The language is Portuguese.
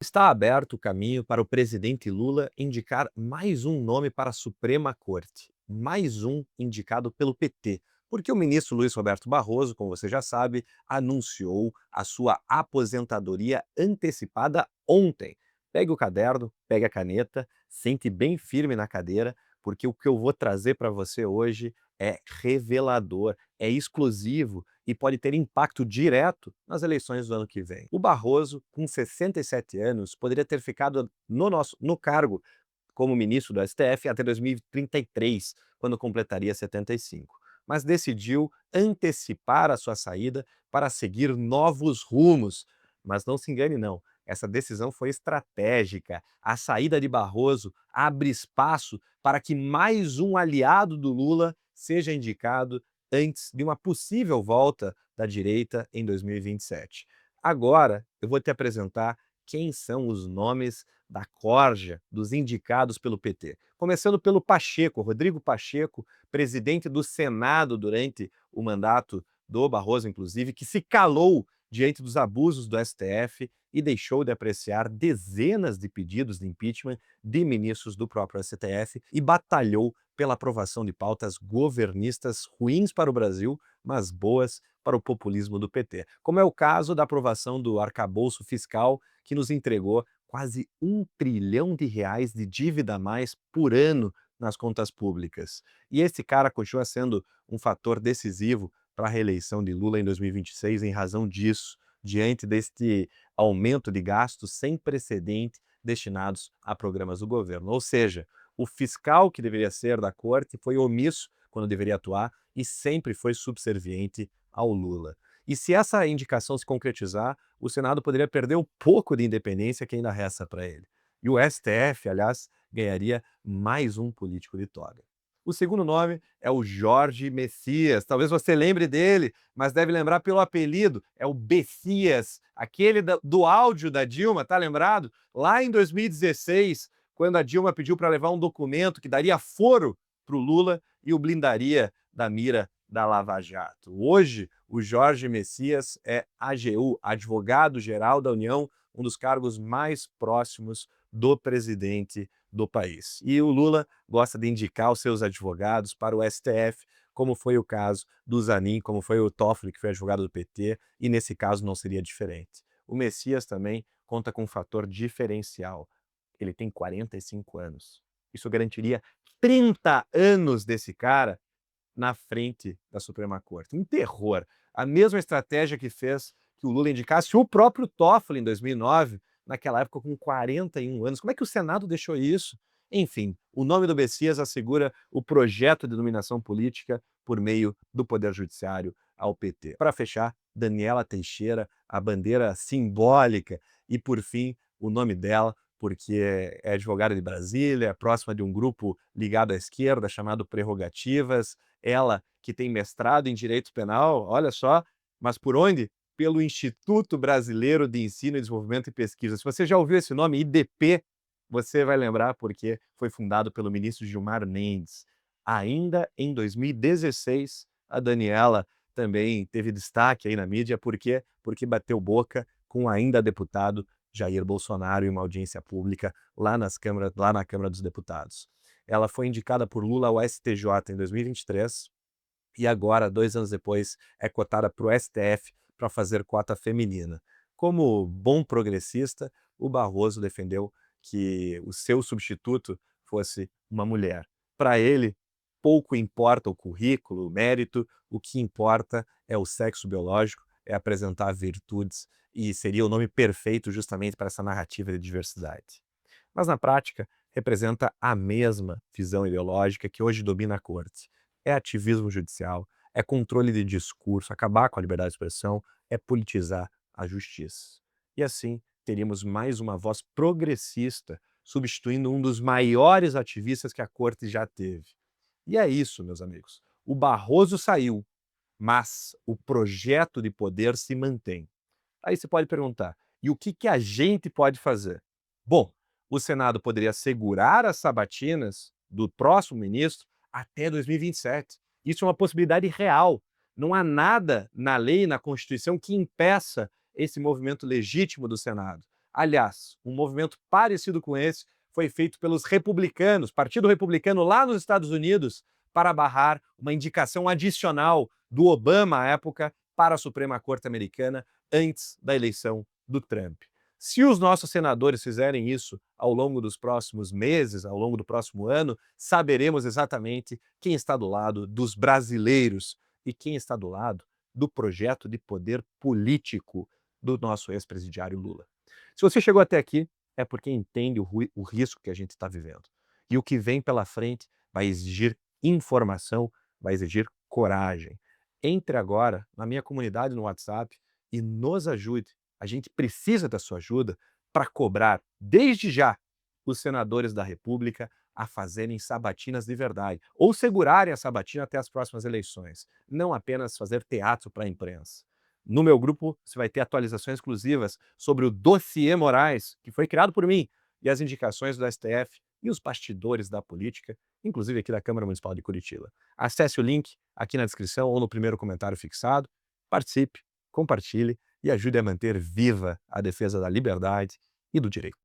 Está aberto o caminho para o presidente Lula indicar mais um nome para a Suprema Corte, mais um indicado pelo PT, porque o ministro Luiz Roberto Barroso, como você já sabe, anunciou a sua aposentadoria antecipada ontem. Pegue o caderno, pegue a caneta, sente bem firme na cadeira, porque o que eu vou trazer para você hoje é revelador, é exclusivo e pode ter impacto direto nas eleições do ano que vem. O Barroso, com 67 anos, poderia ter ficado no cargo como ministro do STF até 2033, quando completaria 75. Mas decidiu antecipar a sua saída para seguir novos rumos. Mas não se engane não, essa decisão foi estratégica. A saída de Barroso abre espaço para que mais um aliado do Lula seja indicado antes de uma possível volta da direita em 2027. Agora, eu vou te apresentar quem são os nomes da corja dos indicados pelo PT. Começando pelo Pacheco, Rodrigo Pacheco, presidente do Senado durante o mandato do Barroso, inclusive, que se calou diante dos abusos do STF e deixou de apreciar dezenas de pedidos de impeachment de ministros do próprio STF e batalhou pela aprovação de pautas governistas ruins para o Brasil, mas boas para o populismo do PT. Como é o caso da aprovação do arcabouço fiscal, que nos entregou quase R$ 1 trilhão de dívida a mais por ano nas contas públicas. E esse cara continua sendo um fator decisivo para a reeleição de Lula em 2026 em razão disso, diante deste aumento de gastos sem precedente destinados a programas do governo. Ou seja, o fiscal que deveria ser da corte foi omisso quando deveria atuar e sempre foi subserviente ao Lula. E se essa indicação se concretizar, o Senado poderia perder o pouco de independência que ainda resta para ele. E o STF, aliás, ganharia mais um político de toga. O segundo nome é o Jorge Messias. Talvez você lembre dele, mas deve lembrar pelo apelido. É o Bessias, aquele do áudio da Dilma, tá lembrado? Lá em 2016, quando a Dilma pediu para levar um documento que daria foro para o Lula e o blindaria da mira da Lava Jato. Hoje, o Jorge Messias é AGU, Advogado-Geral da União, um dos cargos mais próximos do presidente do país. E o Lula gosta de indicar os seus advogados para o STF, como foi o caso do Zanin, como foi o Toffoli, que foi advogado do PT, e nesse caso não seria diferente. O Messias também conta com um fator diferencial. Ele tem 45 anos. Isso garantiria 30 anos desse cara na frente da Suprema Corte. Um terror. A mesma estratégia que fez que o Lula indicasse o próprio Toffoli em 2009, naquela época com 41 anos. Como é que o Senado deixou isso? Enfim, o nome do Messias assegura o projeto de dominação política por meio do Poder Judiciário ao PT. Para fechar, Daniela Teixeira, a bandeira simbólica, e por fim, o nome dela, porque é advogada de Brasília, é próxima de um grupo ligado à esquerda chamado Prerrogativas, ela que tem mestrado em Direito Penal, olha só, mas por onde? Pelo Instituto Brasileiro de Ensino e Desenvolvimento e Pesquisa. Se você já ouviu esse nome, IDP, você vai lembrar porque foi fundado pelo ministro Gilmar Mendes. Ainda em 2016, a Daniela também teve destaque aí na mídia, por quê? Porque bateu boca com o ainda deputado Jair Bolsonaro em uma audiência pública lá na Câmara dos Deputados. Ela foi indicada por Lula ao STJ em 2023 e agora, 2 anos depois, é cotada para o STF para fazer cota feminina. Como bom progressista, o Barroso defendeu que o seu substituto fosse uma mulher. Para ele, pouco importa o currículo, o mérito, o que importa é o sexo biológico, é apresentar virtudes, e seria o nome perfeito justamente para essa narrativa de diversidade. Mas na prática, representa a mesma visão ideológica que hoje domina a corte. É ativismo judicial, é controle de discurso, acabar com a liberdade de expressão, é politizar a justiça. E assim, teríamos mais uma voz progressista substituindo um dos maiores ativistas que a corte já teve. E é isso, meus amigos. O Barroso saiu, mas o projeto de poder se mantém. Aí você pode perguntar: e o que que a gente pode fazer? Bom, o Senado poderia segurar as sabatinas do próximo ministro até 2027. Isso é uma possibilidade real. Não há nada na lei, na Constituição, que impeça esse movimento legítimo do Senado. Aliás, um movimento parecido com esse foi feito pelos republicanos, Partido Republicano lá nos Estados Unidos, para barrar uma indicação adicional do Obama à época para a Suprema Corte Americana antes da eleição do Trump. Se os nossos senadores fizerem isso ao longo dos próximos meses, ao longo do próximo ano, saberemos exatamente quem está do lado dos brasileiros e quem está do lado do projeto de poder político do nosso ex-presidiário Lula. Se você chegou até aqui, é porque entende o risco que a gente está vivendo. E o que vem pela frente vai exigir informação, vai exigir coragem. Entre agora na minha comunidade no WhatsApp e nos ajude. A gente precisa da sua ajuda para cobrar, desde já, os senadores da República a fazerem sabatinas de verdade, ou segurarem a sabatina até as próximas eleições, não apenas fazer teatro para a imprensa. No meu grupo, você vai ter atualizações exclusivas sobre o dossiê Moraes, que foi criado por mim, e as indicações do STF e os bastidores da política, inclusive aqui da Câmara Municipal de Curitiba. Acesse o link aqui na descrição ou no primeiro comentário fixado, participe, compartilhe e ajude a manter viva a defesa da liberdade e do direito.